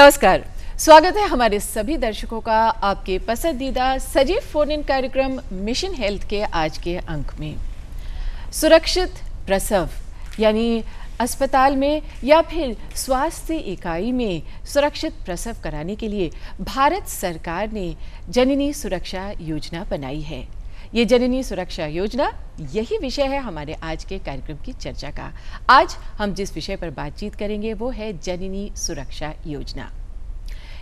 नमस्कार, स्वागत है हमारे सभी दर्शकों का आपके पसंदीदा सजीव फोन इन कार्यक्रम मिशन हेल्थ के आज के अंक में। सुरक्षित प्रसव यानी अस्पताल में या फिर स्वास्थ्य इकाई में सुरक्षित प्रसव कराने के लिए भारत सरकार ने जननी सुरक्षा योजना बनाई है। ये जननी सुरक्षा योजना यही विषय है हमारे आज के कार्यक्रम की चर्चा का। आज हम जिस विषय पर बातचीत करेंगे वो है जननी सुरक्षा योजना।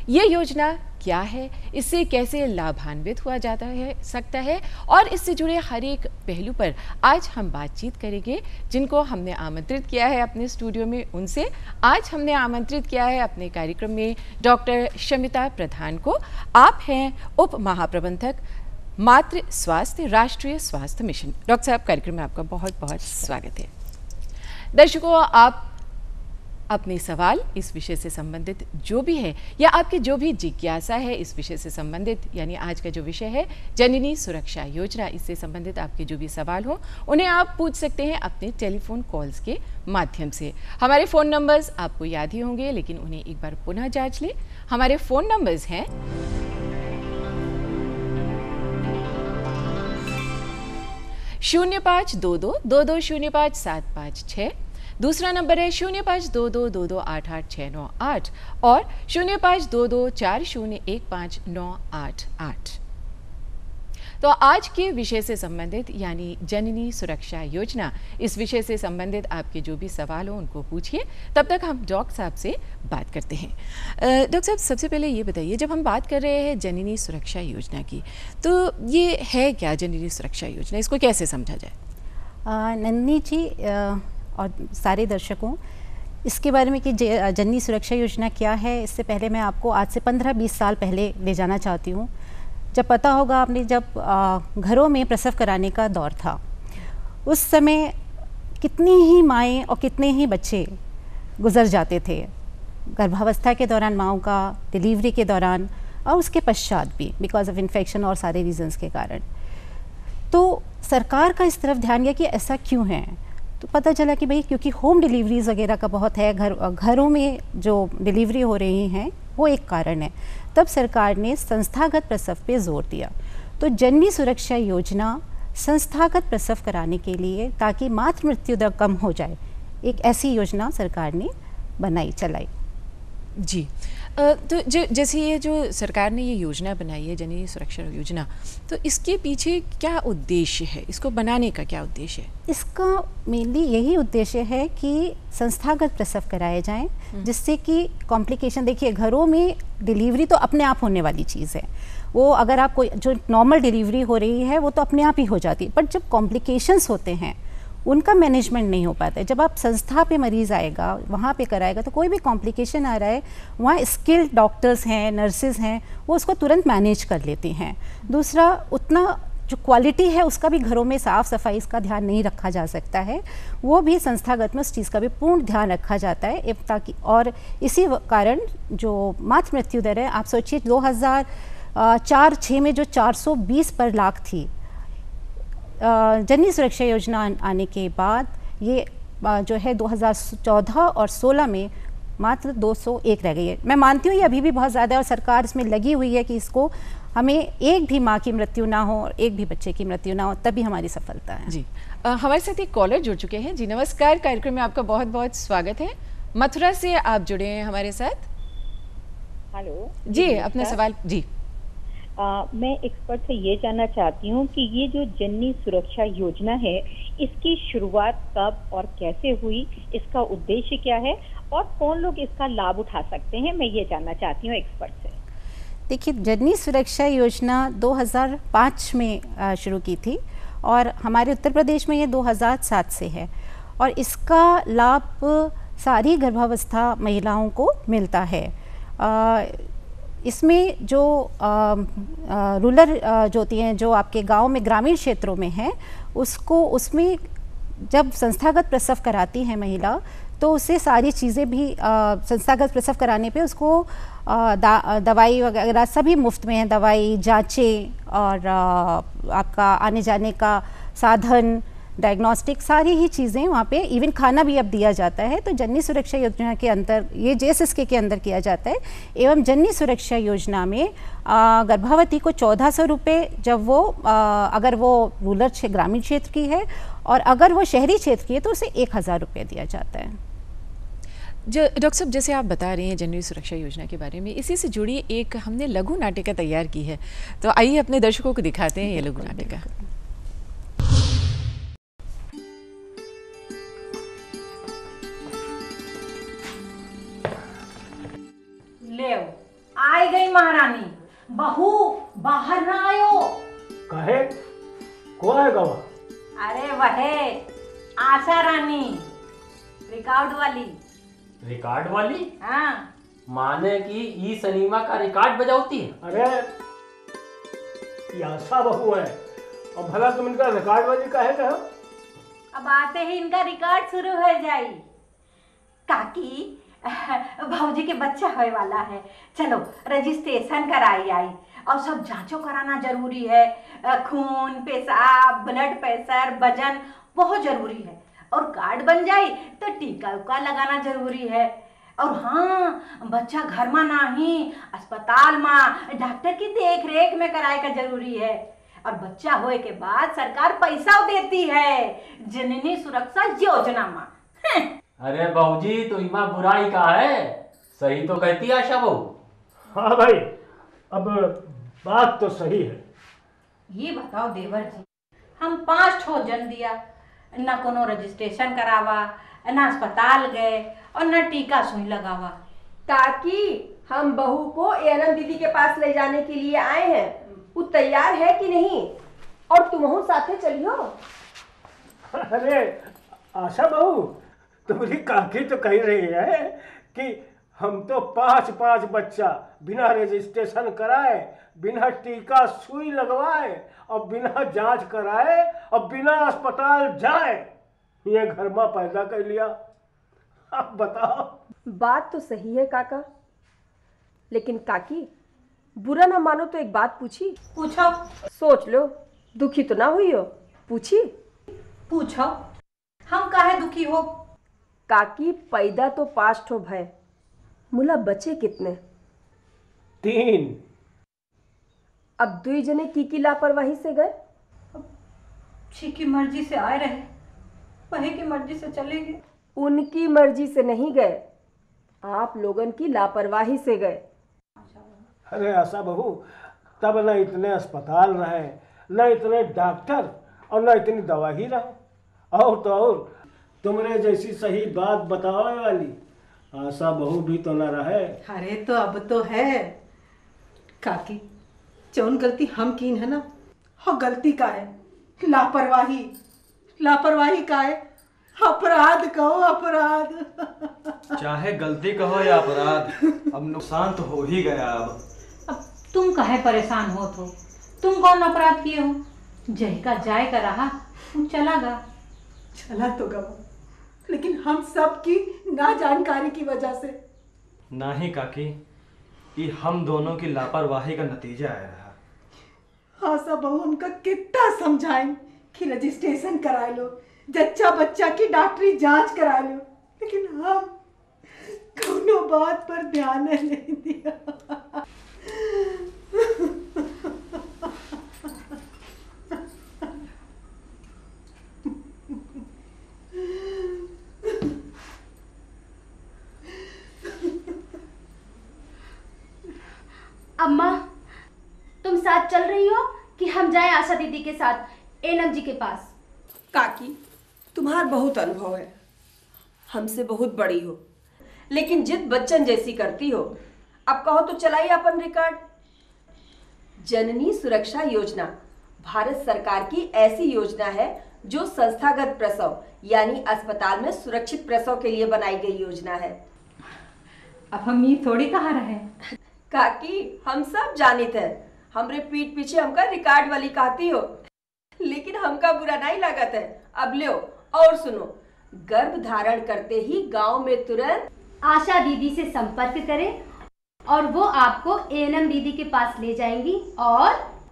ये योजना क्या है, इससे कैसे लाभान्वित हुआ सकता है और इससे जुड़े हर एक पहलू पर आज हम बातचीत करेंगे। जिनको हमने आमंत्रित किया है अपने स्टूडियो में उनसे आज हमने आमंत्रित किया है अपने कार्यक्रम में डॉक्टर शमिता प्रधान को। आप हैं उप महाप्रबंधक मातृ स्वास्थ्य राष्ट्रीय स्वास्थ्य मिशन। डॉक्टर साहब, कार्यक्रम में आपका बहुत बहुत स्वागत है। दर्शकों, आप अपने सवाल इस विषय से संबंधित जो भी है या आपकी जो भी जिज्ञासा है इस विषय से संबंधित, यानी आज का जो विषय है जननी सुरक्षा योजना, इससे संबंधित आपके जो भी सवाल हो उन्हें आप पूछ सकते हैं अपने टेलीफोन कॉल्स के माध्यम से। हमारे फ़ोन नंबर्स आपको याद ही होंगे, लेकिन उन्हें एक बार पुनः जांच लें। हमारे फ़ोन नंबर्स हैं 0522-2205-756, दूसरा नंबर है 0522-2288-698 और 0522-4015-988। तो आज के विषय से संबंधित यानी जननी सुरक्षा योजना, इस विषय से संबंधित आपके जो भी सवाल हो उनको पूछिए। तब तक हम डॉक्टर साहब से बात करते हैं। डॉक्टर साहब, सबसे पहले ये बताइए, जब हम बात कर रहे हैं जननी सुरक्षा योजना की, तो ये है क्या जननी सुरक्षा योजना, इसको कैसे समझा जाए? नंदिनी जी और सारे दर्शकों, इसके बारे में कि जननी सुरक्षा योजना क्या है, इससे पहले मैं आपको आज से 15-20 साल पहले ले जाना चाहती हूँ। जब पता होगा आपने, जब घरों में प्रसव कराने का दौर था, उस समय कितनी ही माएँ और कितने ही बच्चे गुजर जाते थे गर्भावस्था के दौरान, माँओं का डिलीवरी के दौरान और उसके पश्चात भी, बिकॉज ऑफ इन्फेक्शन और सारे रीजंस के कारण। तो सरकार का इस तरफ ध्यान गया कि ऐसा क्यों है। तो पता चला कि भाई क्योंकि होम डिलीवरीज वगैरह का बहुत है, घरों में जो डिलीवरी हो रही हैं वो एक कारण है। तब सरकार ने संस्थागत प्रसव पे जोर दिया। तो जननी सुरक्षा योजना संस्थागत प्रसव कराने के लिए, ताकि मातृ मृत्यु दर कम हो जाए, एक ऐसी योजना सरकार ने चलाई। जी, तो जैसे ये जो सरकार ने ये योजना बनाई है जननी सुरक्षा योजना, तो इसके पीछे क्या उद्देश्य है, इसको बनाने का क्या उद्देश्य है? इसका मेनली यही उद्देश्य है कि संस्थागत प्रसव कराए जाएं, जिससे कि कॉम्प्लिकेशन, देखिए घरों में डिलीवरी तो अपने आप होने वाली चीज़ है। वो अगर आप कोई जो नॉर्मल डिलीवरी हो रही है वो तो अपने आप ही हो जाती है, बट जब कॉम्प्लिकेशंस होते हैं उनका मैनेजमेंट नहीं हो पाता है। जब आप संस्था पे मरीज़ आएगा, वहाँ पे कराएगा, तो कोई भी कॉम्प्लिकेशन आ रहा है, वहाँ स्किल्ड डॉक्टर्स हैं, नर्सेज हैं, वो उसको तुरंत मैनेज कर लेती हैं। दूसरा, उतना जो क्वालिटी है उसका भी घरों में साफ़ सफाई इसका ध्यान नहीं रखा जा सकता है, वो भी संस्थागत में उस चीज़ का भी पूर्ण ध्यान रखा जाता है, ताकि, और इसी कारण जो मातृ मृत्यु दर है, आप सोचिए 2004-06 में जो 420 पर लाख थी, जननी सुरक्षा योजना आने के बाद ये जो है 2014 और 16 में मात्र 201 रह गई है। मैं मानती हूँ ये अभी भी बहुत ज़्यादा है और सरकार इसमें लगी हुई है कि इसको, हमें एक भी माँ की मृत्यु ना हो और एक भी बच्चे की मृत्यु ना हो, तभी हमारी सफलता है। जी, हमारे साथ एक कॉलर जुड़ चुके हैं। जी नमस्कार, कार्यक्रम में आपका बहुत बहुत स्वागत है। मथुरा से आप जुड़े हैं हमारे साथ। हेलो जी, अपना सवाल। जी, मैं एक्सपर्ट से ये जानना चाहती हूँ कि ये जो जननी सुरक्षा योजना है, इसकी शुरुआत कब और कैसे हुई, इसका उद्देश्य क्या है और कौन लोग इसका लाभ उठा सकते हैं, मैं ये जानना चाहती हूँ एक्सपर्ट से। देखिए, जननी सुरक्षा योजना 2005 में शुरू की थी और हमारे उत्तर प्रदेश में ये 2007 से है और इसका लाभ सारी गर्भावस्था महिलाओं को मिलता है। इसमें जो रूरल जो होती हैं, जो आपके गांव में ग्रामीण क्षेत्रों में है, उसमें जब संस्थागत प्रसव कराती है महिला, तो उससे सारी चीज़ें भी संस्थागत प्रसव कराने पे उसको दवाई वगैरह सभी मुफ्त में है, दवाई, जांचें और आपका आने जाने का साधन, डायग्नोस्टिक, सारी ही चीज़ें वहाँ पे, इवन खाना भी अब दिया जाता है। तो जननी सुरक्षा योजना के अंदर ये JSSK के अंदर किया जाता है। एवं जननी सुरक्षा योजना में गर्भवती को 1400 रुपये, जब वो अगर वो रूरल ग्रामीण क्षेत्र की है, और अगर वो शहरी क्षेत्र की है तो उसे 1000 रुपये दिया जाता है। डॉक्टर साहब, जैसे आप बता रही हैं जननी सुरक्षा योजना के बारे में, इसी से जुड़ी एक हमने लघु नाटिका तैयार की है, तो आइए अपने दर्शकों को दिखाते हैं ये लघु नाटिका। ले आई गई महारानी, बहू बाहर ना आयो। कहे को आएगा वह? अरे वहे आशा रानी, रिकॉर्ड वाली। रिकॉर्ड वाली? हाँ। माने कि ई सिनेमा का रिकॉर्ड बजाती है? अरे ये आशा बहू है, और भला तुम इनका रिकॉर्ड वाली काहे कहो? अब आते ही इनका रिकॉर्ड शुरू हो जाई। काकी, भौजी के बच्चा होए वाला है, चलो रजिस्ट्रेशन कराई आई, और सब जांचों कराना जरूरी है। खून, पेशाब, ब्लड प्रेशर, वजन बहुत जरूरी है। और कार्ड बन जाए तो टीका उका लगाना जरूरी है। और हाँ, बच्चा घर में नहीं, अस्पताल में डॉक्टर की देख रेख में कराए का जरूरी है। और बच्चा होए के बाद सरकार पैसा देती है जननी सुरक्षा योजना में। अरे बाबूजी, तो इमा बुराई का है, सही तो कहती आशा बहू। हाँ भाई, अब बात तो सही है। ये बताओ देवर जी, हम 5 ठो जन दिया, ना कोनो रजिस्ट्रेशन करावा, ना अस्पताल गए, और ना टीका सुई लगावा। ताकि हम बहू को एएनएम दीदी के पास ले जाने के लिए आए हैं, वो तैयार है कि नहीं? और तुम साथे चलियो। अरे आशा बहू, तुम्हारी काकी तो कह रही है कि हम तो 5-5 बच्चा बिना रजिस्ट्रेशन कराए, बिना टीका सुई लगवाए, और बिना जांच कराए, और बिना अस्पताल जाए ये घर में पैदा कर लिया। अब बताओ। बात तो सही है काका, लेकिन काकी बुरा ना मानो तो एक बात पूछी? पूछो। सोच लो, दुखी तो ना हुई हो? पूछी? पूछो, हम काहे दुखी हो? काकी पैदा तो 5 ठो भय, मुला बचे कितने? 3। अब 2 जने की लापरवाही से गए। छी की मर्जी से आए रहे, वही की मर्जी से चले गए। उनकी मर्जी से नहीं गए, आप लोगन की लापरवाही से गए। अरे आशा बहू, तब न इतने अस्पताल रहे, न इतने डॉक्टर, और न इतनी दवा ही रहे। और तो और तुमरे जैसी सही बात बताने वाली आशा बहू भी तो न रहे। अरे तो अब तो है काकी, जौन गलती हम कीन है ना, हाँ गलती का है, लापरवाही। लापरवाही का है, अपराध कहो, अपराध। चाहे गलती कहो या अपराध, अब नुकसान तो हो ही गया। अब तुम काहे परेशान हो? तो तुम कौन अपराध किए हो? जही का जाए का रहा, तुम चला गा। चला तो गवा, लेकिन हम सब की ना जानकारी की वजह से। ना ही काकी, ये हम दोनों की लापरवाही का नतीजा आया रहा। हाँ सब बहू उनका कितना समझाएं कि रजिस्ट्रेशन करा लो, जच्चा बच्चा की डॉक्टरी जांच करा लो, लेकिन हम कोनो बात पर ध्यान नहीं दिया। अम्मा, तुम साथ चल रही हो कि हम जाएं आशा दीदी के साथ एएनएम जी के पास? काकी, तुम्हार बहुत अनुभव है, हमसे बहुत बड़ी हो, लेकिन जिद बच्चन जैसी करती हो। अब कहो तो चलाइए अपन रिकॉर्ड। जननी सुरक्षा योजना भारत सरकार की ऐसी योजना है जो संस्थागत प्रसव यानी अस्पताल में सुरक्षित प्रसव के लिए बनाई गई योजना है। अब हम ये थोड़ी कहा रहे काकी, हम सब जानित है, हमरे पीठ पीछे हमका रिकॉर्ड वाली कहती हो, लेकिन हमका बुरा नहीं लागत है। अब लो और सुनो, गर्भ धारण करते ही गांव में तुरंत आशा दीदी से संपर्क करें और वो आपको एएनएम दीदी के पास ले जाएंगी।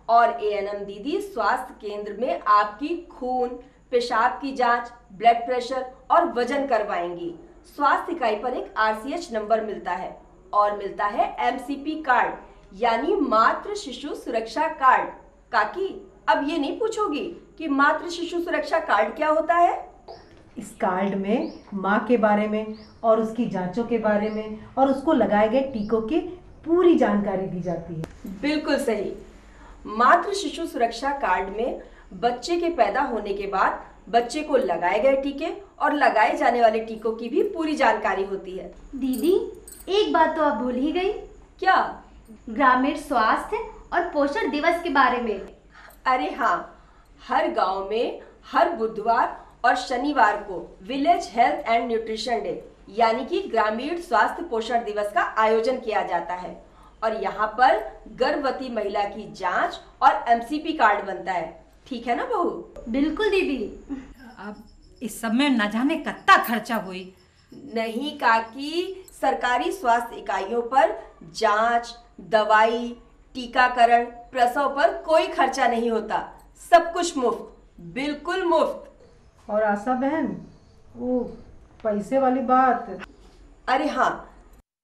और एएनएम दीदी स्वास्थ्य केंद्र में आपकी खून, पेशाब की जांच, ब्लड प्रेशर और वजन करवाएंगी। स्वास्थ्य इकाई पर एक RCH नंबर मिलता है और मिलता है MCP कार्ड यानी मातृ शिशु सुरक्षा कार्ड। काकी, अब ये नहीं पूछोगी कि मातृ शिशु सुरक्षा कार्ड क्या होता है? इस कार्ड में माँ के बारे में और उसकी जांचों के बारे में और उसको लगाए गए टीकों की पूरी जानकारी दी जाती है। बिल्कुल सही। मातृ शिशु सुरक्षा कार्ड में बच्चे के पैदा होने के बाद बच्चे को लगाए गए टीके और लगाए जाने वाले टीकों की भी पूरी जानकारी होती है। दीदी, एक बात तो आप भूल ही गई। क्या? ग्रामीण स्वास्थ्य और पोषण दिवस के बारे में। अरे हाँ, हर गांव में हर बुधवार और शनिवार को village health and nutrition day यानी कि ग्रामीण स्वास्थ्य पोषण दिवस का आयोजन किया जाता है और यहाँ पर गर्भवती महिला की जांच और MCP कार्ड बनता है। ठीक है ना बहू? बिल्कुल दीदी। अब इस सब में न जाने कितना खर्चा हुई। नहीं काकी, सरकारी स्वास्थ्य इकाइयों पर जांच, दवाई, टीकाकरण, प्रसव पर कोई खर्चा नहीं होता। सब कुछ मुफ्त, बिल्कुल मुफ्त। और आशा बहन, वो पैसे वाली बात। अरे हाँ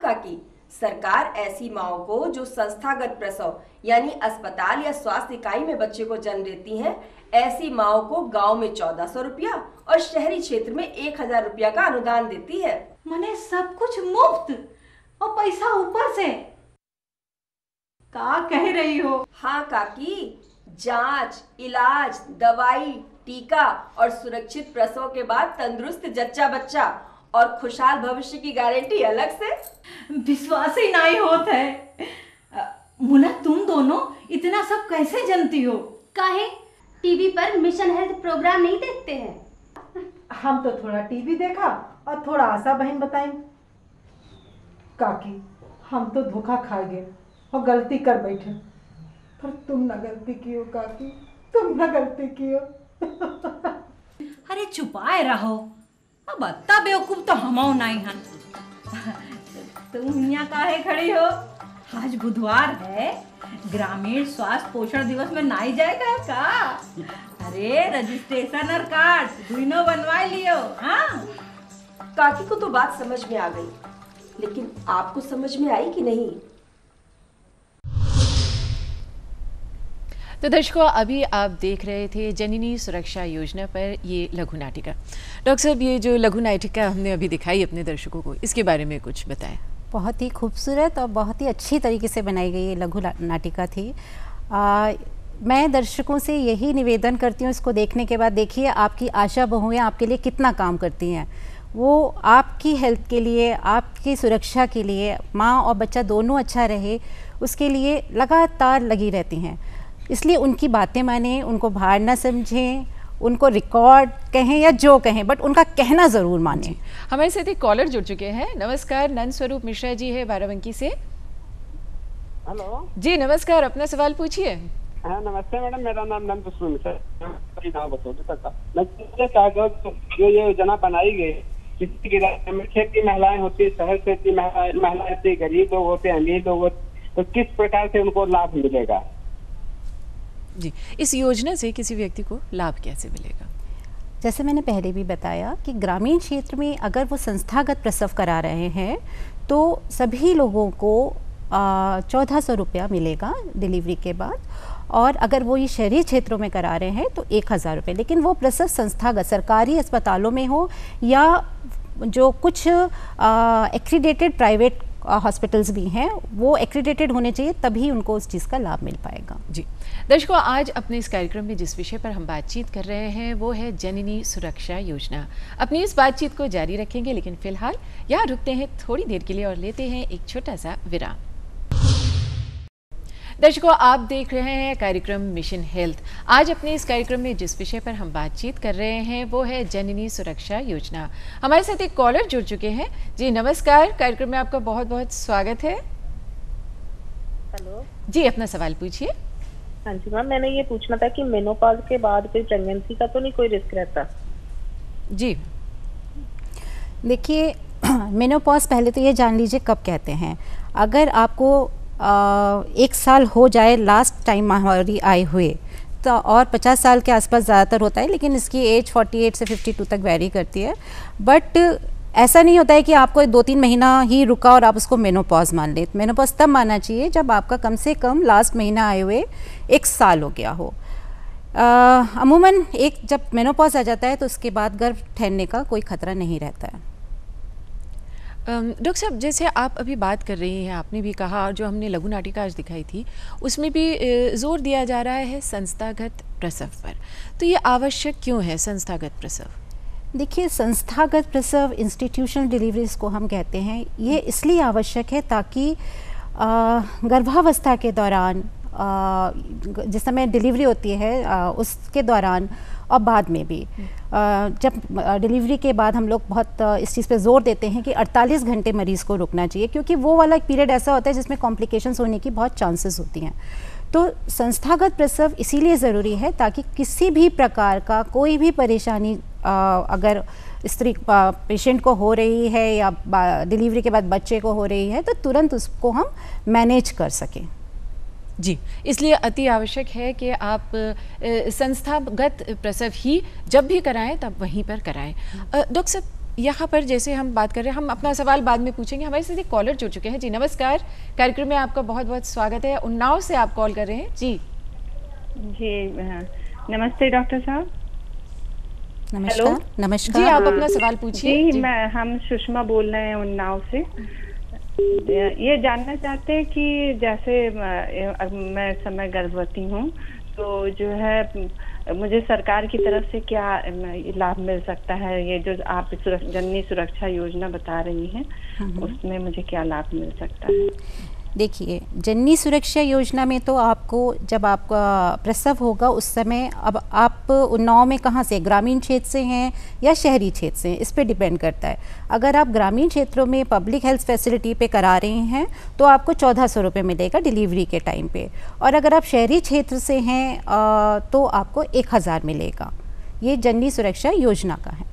काकी, सरकार ऐसी माओं को जो संस्थागत प्रसव यानी अस्पताल या स्वास्थ्य इकाई में बच्चे को जन्म देती हैं, ऐसी माओं को गांव में 1400 रुपया और शहरी क्षेत्र में 1000 रुपया का अनुदान देती है। मने सब कुछ मुफ्त और पैसा ऊपर से। क्या कह रही हो? हाँ काकी, जांच, इलाज, दवाई, टीका और सुरक्षित प्रसव के बाद तंदुरुस्त जच्चा बच्चा और खुशहाल भविष्य की गारंटी अलग से। विश्वास ही नहीं होता है। मुन्ना, तुम दोनों इतना सब कैसे जानती हो? काहे टीवी पर मिशन हेल्थ प्रोग्राम नहीं देखते हैं? हम तो थोड़ा टीवी देखा और थोड़ा आशा बहन बताई। काकी, हम तो धोखा खा गए और गलती कर बैठे, पर तुम ना गलती की हो काकी, तुम ना गलती की हो। अरे चुपाए रहो, अब अत्ता बेवकूफ तो हम नहीं हन। तुम यहाँ काहे खड़ी हो? आज बुधवार है, ग्रामीण स्वास्थ्य पोषण दिवस में नहीं जाएगा का? अरे रजिस्ट्रेशन और कार्ड दोनों बनवा लियो। हाँ काकी को तो बात समझ में आ गई, लेकिन आपको समझ में आई कि नहीं? तो दर्शकों, अभी आप देख रहे थे जननी सुरक्षा योजना पर ये लघु नाटिका। डॉक्टर साहब, ये जो लघु नाटिका हमने अभी दिखाई अपने दर्शकों को, इसके बारे में कुछ बताएं। बहुत ही खूबसूरत और बहुत ही अच्छी तरीके से बनाई गई ये लघु नाटिका थी। मैं दर्शकों से यही निवेदन करती हूँ इसको देखने के बाद, देखिए आपकी आशा बहुएं आपके लिए कितना काम करती हैं। वो आपकी हेल्थ के लिए, आपकी सुरक्षा के लिए, माँ और बच्चा दोनों अच्छा रहे उसके लिए लगातार लगी रहती हैं। इसलिए उनकी बातें माने, उनको बाहर ना समझें, उनको रिकॉर्ड कहें या जो कहें, बट उनका कहना ज़रूर माने। हमारे साथ एक कॉलर जुड़ चुके हैं। नमस्कार, नंद स्वरूप मिश्रा जी है बाराबंकी से। हेलो जी नमस्कार, अपना सवाल पूछिए। हाँ नमस्ते मैडम, मेरा नाम नंद स्वरूप मिश्रा। मैं जो ये योजना बनाई गई, किसी ग्रामीण क्षेत्र की महिलाएं होती, शहर क्षेत्र की महिलाएं होती, गरीब लोग होते, अमीर लोग होते, तो किस प्रकार से उनको लाभ मिलेगा? जी, इस योजना से किसी व्यक्ति को लाभ कैसे मिलेगा? जैसे मैंने पहले भी बताया कि ग्रामीण क्षेत्र में अगर वो संस्थागत प्रसव करा रहे हैं तो सभी लोगों को 1400 रुपया मिलेगा डिलीवरी के बाद, और अगर वो ये शहरी क्षेत्रों में करा रहे हैं तो 1000 रुपये। लेकिन वो प्रसव संस्थागत सरकारी अस्पतालों में हो या जो कुछ एक्रीडेटेड प्राइवेट हॉस्पिटल्स भी हैं, वो एक्रीडेटेड होने चाहिए, तभी उनको उस चीज़ का लाभ मिल पाएगा। जी दर्शकों, आज अपने इस कार्यक्रम में जिस विषय पर हम बातचीत कर रहे हैं वो है जननी सुरक्षा योजना। अपनी इस बातचीत को जारी रखेंगे, लेकिन फिलहाल यहाँ रुकते हैं थोड़ी देर के लिए और लेते हैं एक छोटा सा विराम। दर्शकों, आप देख रहे हैं कार्यक्रम मिशन हेल्थ। आज अपने इस कार्यक्रम में जिस विषय पर हम बातचीत कर रहे हैं वो है जननी सुरक्षा योजना। हमारे साथ एक कॉलर जुड़ चुके हैं। जी नमस्कार, कार्यक्रम में आपका बहुत बहुत स्वागत है। हेलो जी, अपना सवाल पूछिए। हाँ जी मैम, मैंने ये पूछना था कि मेनोपॉज के बाद फिर प्रेगनेंसी का तो नहीं कोई रिस्क रहता? जी देखिए, मेनोपॉज पहले तो ये जान लीजिए कब कहते हैं। अगर आपको 1 साल हो जाए लास्ट टाइम माहवारी आए हुए, और 50 साल के आसपास ज़्यादातर होता है, लेकिन इसकी एज 48 से 52 तक वेरी करती है। बट ऐसा नहीं होता है कि आपको 2-3 महीना ही रुका और आप उसको मेनोपॉज मान लें। मेनोपॉज तब मानना चाहिए जब आपका कम से कम लास्ट महीना आए हुए 1 साल हो गया हो। अमूमन जब मेनोपॉज आ जाता है तो उसके बाद गर्भ ठहरने का कोई खतरा नहीं रहता है। डॉक्टर साहब, जैसे आप अभी बात कर रही हैं, आपने भी कहा और जो हमने लघु नाटिका आज दिखाई थी उसमें भी जोर दिया जा रहा है संस्थागत प्रसव पर। तो ये आवश्यक क्यों है संस्थागत प्रसव? देखिए, संस्थागत प्रसव, इंस्टीट्यूशनल डिलीवरीज को हम कहते हैं, ये इसलिए आवश्यक है ताकि गर्भावस्था के दौरान जिस समय डिलीवरी होती है उसके दौरान और बाद में भी, जब डिलीवरी के बाद हम लोग बहुत इस चीज़ पे जोर देते हैं कि 48 घंटे मरीज़ को रुकना चाहिए, क्योंकि वो वाला पीरियड ऐसा होता है जिसमें कॉम्प्लिकेशंस होने की बहुत चांसेस होती हैं। तो संस्थागत प्रसव इसीलिए ज़रूरी है ताकि किसी भी प्रकार का कोई भी परेशानी अगर स्त्री पेशेंट को हो रही है या डिलीवरी के बाद बच्चे को हो रही है तो तुरंत उसको हम मैनेज कर सकें। जी, इसलिए अति आवश्यक है कि आप संस्थागत प्रसव ही जब भी कराएं तब वहीं पर कराएं। डॉक्टर साहब, यहाँ पर जैसे हम बात कर रहे हैं, हम अपना सवाल बाद में पूछेंगे, हमारे साथ एक कॉलर जुड़ चुके हैं। जी नमस्कार, कार्यक्रम में आपका बहुत बहुत स्वागत है। उन्नाव से आप कॉल कर रहे हैं। जी नमस्ते डॉक्टर साहब। नमस्कार। नमस्कार जी, आप अपना सवाल पूछिए। जी, हम सुषमा बोल रहे हैं उन्नाव से। ये जानना चाहते हैं कि जैसे मैं समय गर्भवती हूँ तो जो है मुझे सरकार की तरफ से क्या लाभ मिल सकता है? ये जो आप जननी सुरक्षा योजना बता रही हैं उसमें मुझे क्या लाभ मिल सकता है? देखिए, जननी सुरक्षा योजना में तो आपको जब आपका प्रसव होगा उस समय, अब आप उन्नाव में कहाँ से, ग्रामीण क्षेत्र से हैं या शहरी क्षेत्र से हैं, इस पे डिपेंड करता है। अगर आप ग्रामीण क्षेत्रों में पब्लिक हेल्थ फैसिलिटी पे करा रहे हैं तो आपको 1400 रुपये मिलेगा डिलीवरी के टाइम पे, और अगर आप शहरी क्षेत्र से हैं तो आपको 1000 मिलेगा। ये जननी सुरक्षा योजना का है।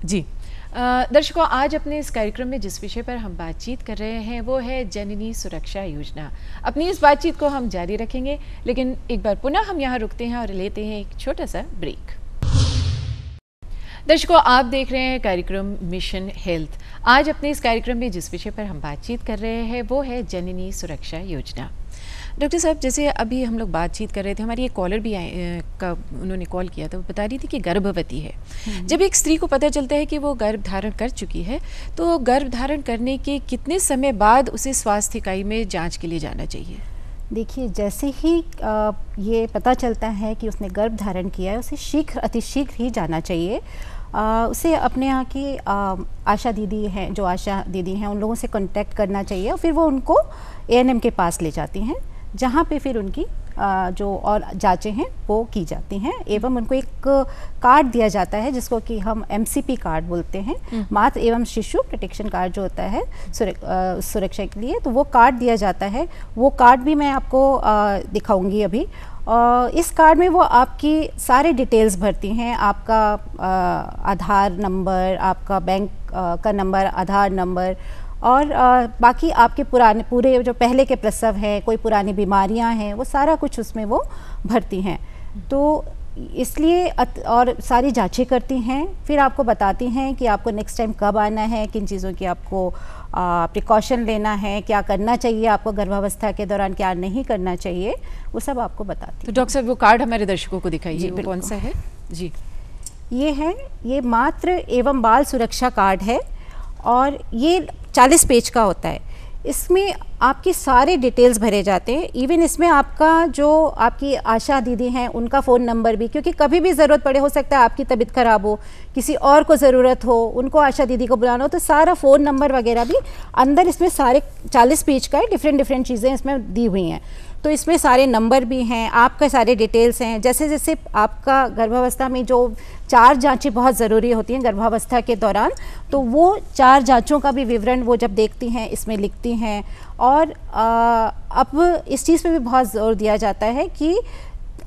जी दर्शकों, आज अपने इस कार्यक्रम में जिस विषय पर हम बातचीत कर रहे हैं वो है जननी सुरक्षा योजना। अपनी इस बातचीत को हम जारी रखेंगे, लेकिन एक बार पुनः हम यहाँ रुकते हैं और लेते हैं एक छोटा सा ब्रेक। दर्शकों, आप देख रहे हैं कार्यक्रम मिशन हेल्थ। आज अपने इस कार्यक्रम में जिस विषय पर हम बातचीत कर रहे हैं वो है जननी सुरक्षा योजना। डॉक्टर साहब, जैसे अभी हम लोग बातचीत कर रहे थे, हमारी एक कॉलर भी उन्होंने कॉल किया था, वो बता रही थी कि गर्भवती है। जब एक स्त्री को पता चलता है कि वो गर्भ धारण कर चुकी है तो गर्भ धारण करने के कितने समय बाद उसे स्वास्थ्य इकाई में जांच के लिए जाना चाहिए? देखिए, जैसे ही ये पता चलता है कि उसने गर्भ धारण किया है, उसे अतिशीघ्र ही जाना चाहिए। उसे अपने यहाँ की आशा दीदी हैं, जो आशा दीदी हैं, उन लोगों से कांटेक्ट करना चाहिए और फिर वो उनको ANM के पास ले जाती हैं, जहाँ पे फिर उनकी जो और जांचें हैं वो की जाती हैं, एवं उनको एक कार्ड दिया जाता है जिसको कि हम MCP कार्ड बोलते हैं, मातृ एवं शिशु प्रोटेक्शन कार्ड जो होता है सुरक्षा के लिए, तो वो कार्ड दिया जाता है। वो कार्ड भी मैं आपको दिखाऊंगी अभी। इस कार्ड में वो आपकी सारे डिटेल्स भरती हैं, आपका आधार नंबर, आपका बैंक का नंबर, आधार नंबर, और बाकी आपके पूरे जो पहले के प्रसव हैं, कोई पुरानी बीमारियां हैं, वो सारा कुछ उसमें वो भरती हैं। तो इसलिए और सारी जांचें करती हैं, फिर आपको बताती हैं कि आपको नेक्स्ट टाइम कब आना है, किन चीज़ों की आपको प्रिकॉशन लेना है, क्या करना चाहिए आपको गर्भावस्था के दौरान, क्या नहीं करना चाहिए, वो सब आपको बताती हैं। तो डॉक्टर साहब, वो कार्ड हमारे दर्शकों को दिखाइए, वो कौन सा है? जी, ये मातृ एवं बाल सुरक्षा कार्ड है और ये 40 पेज का होता है। इसमें आपके सारे डिटेल्स भरे जाते हैं, इवन इसमें आपका जो आपकी आशा दीदी हैं उनका फ़ोन नंबर भी, क्योंकि कभी भी ज़रूरत पड़े, हो सकता है आपकी तबीयत ख़राब हो, किसी और को ज़रूरत हो, उनको आशा दीदी को बुलाना हो, तो सारा फ़ोन नंबर वगैरह भी अंदर इसमें सारे 40 पेज का है, डिफरेंट चीज़ें इसमें दी हुई हैं। तो इसमें सारे नंबर भी हैं, आपके सारे डिटेल्स हैं। जैसे जैसे आपका गर्भावस्था में जो 4 जांचें बहुत ज़रूरी होती हैं गर्भावस्था के दौरान, तो वो 4 जांचों का भी विवरण वो जब देखती हैं इसमें लिखती हैं। और अब इस चीज़ पे भी बहुत ज़ोर दिया जाता है कि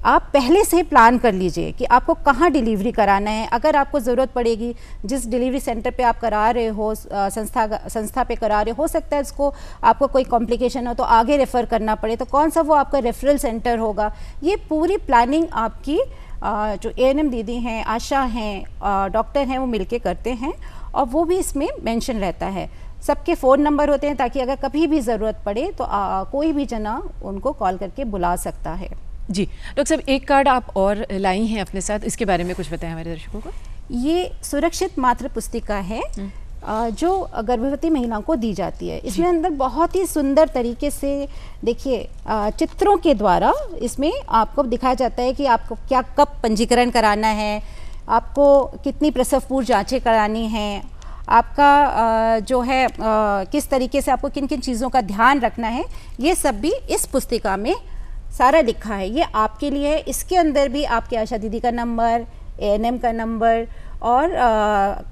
आप पहले से प्लान कर लीजिए कि आपको कहाँ डिलीवरी कराना है। अगर आपको ज़रूरत पड़ेगी, जिस डिलीवरी सेंटर पे आप करा रहे हो, संस्था पे करा रहे हो सकता है उसको आपको कोई कॉम्प्लिकेशन हो तो आगे रेफ़र करना पड़े, तो कौन सा वो आपका रेफरल सेंटर होगा। ये पूरी प्लानिंग आपकी जो ANM दीदी हैं, आशा हैं, डॉक्टर हैं, वो मिलके करते हैं और वो भी इसमें मेंशन रहता है। सबके फ़ोन नंबर होते हैं ताकि अगर कभी भी ज़रूरत पड़े तो कोई भी जना उनको कॉल करके बुला सकता है। जी डॉक्टर साहब, एक कार्ड आप और लाई हैं अपने साथ, इसके बारे में कुछ बताएं हमारे दर्शकों को। ये सुरक्षित मातृ पुस्तिका है जो गर्भवती महिलाओं को दी जाती है। इसमें अंदर बहुत ही सुंदर तरीके से देखिए चित्रों के द्वारा इसमें आपको दिखाया जाता है कि आपको क्या कब पंजीकरण कराना है, आपको कितनी प्रसव पूर्व जांचें करानी हैं, आपका जो है किस तरीके से आपको किन किन चीज़ों का ध्यान रखना है, ये सब भी इस पुस्तिका में सारा लिखा है। ये आपके लिए, इसके अंदर भी आपके आशा दीदी का नंबर, ANM का नंबर और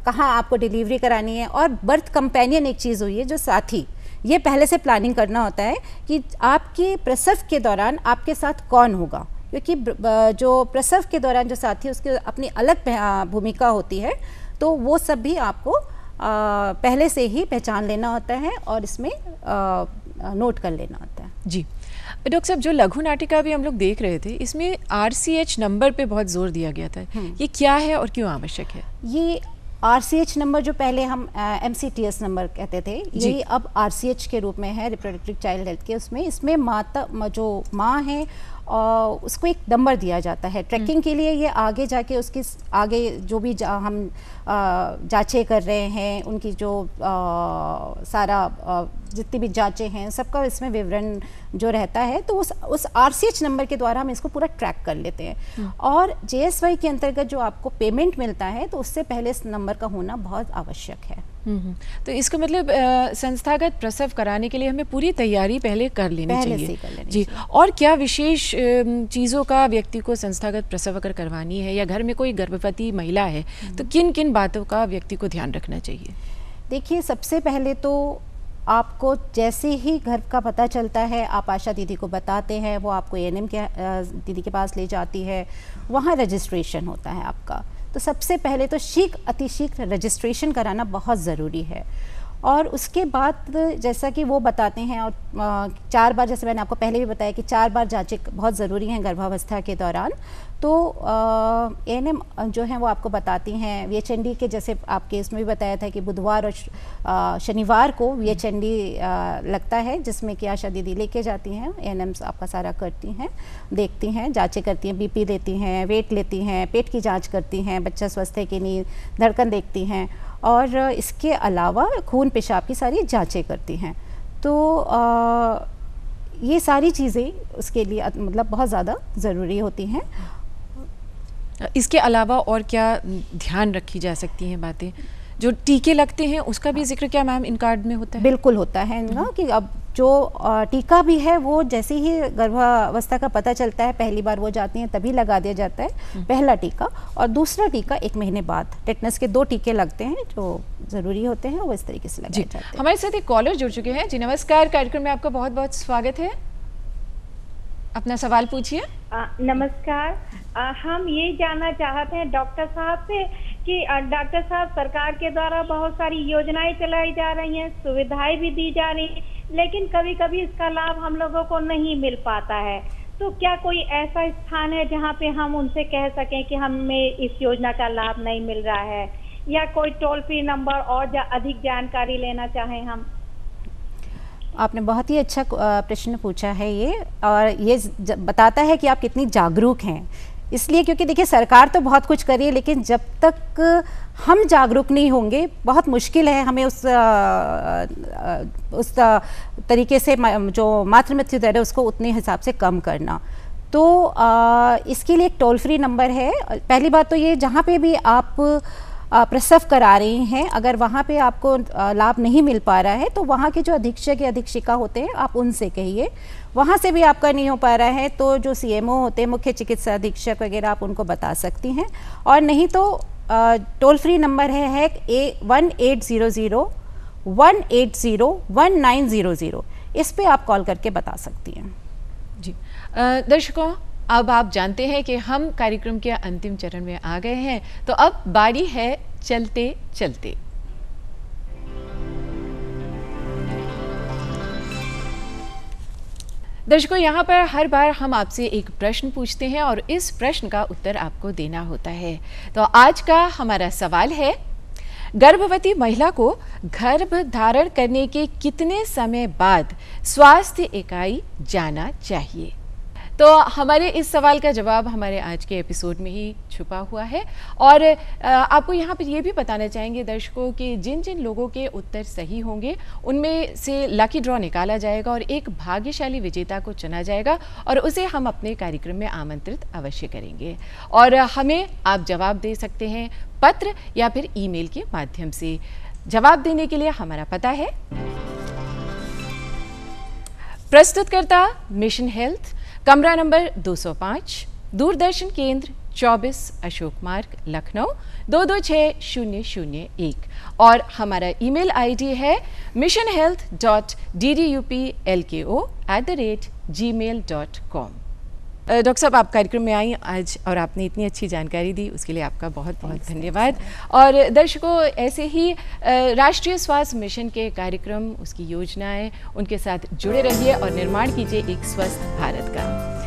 कहाँ आपको डिलीवरी करानी है, और बर्थ कंपेनियन एक चीज़ हुई है जो साथी, ये पहले से प्लानिंग करना होता है कि आपके प्रसव के दौरान आपके साथ कौन होगा, क्योंकि जो प्रसव के दौरान जो साथी है उसकी अपनी अलग भूमिका होती है, तो वो सब भी आपको पहले से ही पहचान लेना होता है और इसमें नोट कर लेना होता है। जी डॉक्टर साहब, जो लघु नाटिका भी हम लोग देख रहे थे, इसमें RCH नंबर पे बहुत जोर दिया गया था, ये क्या है और क्यों आवश्यक है? ये RCH नंबर जो पहले हम MCTS नंबर कहते थे, यही अब RCH के रूप में है, रिप्रोडक्टिव चाइल्ड हेल्थ के। उसमें इसमें माता जो माँ है उसको एक नंबर दिया जाता है ट्रैकिंग के लिए। ये आगे जाके उसकी आगे जो भी हम जांचें कर रहे हैं, उनकी जो सारा जितनी भी जांचें हैं सबका इसमें विवरण जो रहता है, तो उस RCH नंबर के द्वारा हम इसको पूरा ट्रैक कर लेते हैं। और JSY के अंतर्गत जो आपको पेमेंट मिलता है तो उससे पहले इस नंबर का होना बहुत आवश्यक है। तो इसका मतलब संस्थागत प्रसव कराने के लिए हमें पूरी तैयारी पहले कर लेनी चाहिए। जी, और क्या विशेष चीज़ों का व्यक्ति को संस्थागत प्रसव अगर करवानी है या घर में कोई गर्भवती महिला है तो किन किन बातों का व्यक्ति को ध्यान रखना चाहिए? देखिए, सबसे पहले तो आपको जैसे ही घर का पता चलता है आप आशा दीदी को बताते हैं, वो आपको ANM के दीदी के पास ले जाती है, वहाँ रजिस्ट्रेशन होता है आपका। तो सबसे पहले तो अतिशीघ्र रजिस्ट्रेशन कराना बहुत ज़रूरी है। और उसके बाद जैसा कि वो बताते हैं, और 4 बार, जैसे मैंने आपको पहले भी बताया कि 4 बार जांचें बहुत ज़रूरी हैं गर्भावस्था के दौरान। तो ANM जो है वो आपको बताती हैं VHND के, जैसे आपके इसमें भी बताया था कि बुधवार और शनिवार को VHND लगता है, जिसमें कि आशा दीदी लेके जाती हैं, ANMs आपका सारा करती हैं, देखती हैं, जांचें करती हैं, BP लेती हैं, वेट लेती हैं, पेट की जांच करती हैं, बच्चा स्वस्थ है कि नहीं, धड़कन देखती हैं, और इसके अलावा खून पेशाब की सारी जांचें करती हैं। तो ये सारी चीज़ें उसके लिए मतलब बहुत ज़्यादा ज़रूरी होती हैं। इसके अलावा और क्या ध्यान रखी जा सकती हैं बातें? जो टीके लगते हैं उसका भी जिक्र क्या मैम इन कार्ड में होता है? बिल्कुल होता है ना, कि अब जो टीका भी है वो जैसे ही गर्भावस्था का पता चलता है, पहली बार वो जाती हैं तभी लगा दिया जाता है पहला टीका, और दूसरा टीका 1 महीने बाद। टेटनस के 2 टीके लगते हैं जो ज़रूरी होते हैं, वो इस तरीके से लगाए जाते हैं। हमारे साथ एक कॉलर जुड़ चुके हैं। जी नमस्कार, कार्यक्रम में आपका बहुत बहुत स्वागत है, अपना सवाल पूछिए। नमस्कार, हम ये जानना चाहते हैं डॉक्टर साहब से कि डॉक्टर साहब, सरकार के द्वारा बहुत सारी योजनाएं चलाई जा रही हैं, सुविधाएं भी दी जा रही हैं, लेकिन कभी कभी इसका लाभ हम लोगों को नहीं मिल पाता है। तो क्या कोई ऐसा स्थान है जहां पे हम उनसे कह सकें कि हमें इस योजना का लाभ नहीं मिल रहा है, या कोई टोल फ्री नंबर और अधिक जानकारी लेना चाहें हम? आपने बहुत ही अच्छा प्रश्न पूछा है ये, और ये बताता है कि आप कितनी जागरूक हैं। इसलिए क्योंकि देखिए, सरकार तो बहुत कुछ कर रही है, लेकिन जब तक हम जागरूक नहीं होंगे बहुत मुश्किल है हमें उस तरीके से जो मातृ मृत्यु दर है उसको उतने हिसाब से कम करना। तो इसके लिए एक टोल फ्री नंबर है। पहली बात तो ये, जहाँ पे भी आप प्रसव करा रही हैं, अगर वहाँ पे आपको लाभ नहीं मिल पा रहा है तो वहाँ के जो अधीक्षक या अधीक्षिका होते हैं आप उनसे कहिए। वहाँ से भी आपका नहीं हो पा रहा है तो जो CMO होते हैं, मुख्य चिकित्सा अधीक्षक वगैरह, आप उनको बता सकती हैं। और नहीं तो टोल फ्री नंबर है 1800-180-1900, इस पे आप कॉल करके बता सकती हैं। जी दर्शकों, अब आप जानते हैं कि हम कार्यक्रम के अंतिम चरण में आ गए हैं, तो अब बारी है चलते चलते। दर्शकों, यहाँ पर हर बार हम आपसे एक प्रश्न पूछते हैं और इस प्रश्न का उत्तर आपको देना होता है। तो आज का हमारा सवाल है, गर्भवती महिला को गर्भ धारण करने के कितने समय बाद स्वास्थ्य इकाई जाना चाहिए? तो हमारे इस सवाल का जवाब हमारे आज के एपिसोड में ही छुपा हुआ है और आपको यहाँ पर ये भी बताना चाहेंगे दर्शकों कि जिन जिन लोगों के उत्तर सही होंगे उनमें से लकी ड्रॉ निकाला जाएगा और एक भाग्यशाली विजेता को चुना जाएगा और उसे हम अपने कार्यक्रम में आमंत्रित अवश्य करेंगे। और हमें आप जवाब दे सकते हैं पत्र या फिर ईमेल के माध्यम से। जवाब देने के लिए हमारा पता है प्रस्तुतकर्ता मिशन हेल्थ, कमरा नंबर 205, दूरदर्शन केंद्र 24 अशोक मार्ग, लखनऊ 226001 और हमारा ईमेल आईडी है missionhealth.ddupLko@gmail.com। डॉक्टर साहब, आप कार्यक्रम में आई आज और आपने इतनी अच्छी जानकारी दी, उसके लिए आपका बहुत बहुत धन्यवाद। और दर्शकों, ऐसे ही राष्ट्रीय स्वास्थ्य मिशन के कार्यक्रम, उसकी योजनाएं, उनके साथ जुड़े रहिए और निर्माण कीजिए एक स्वस्थ भारत का।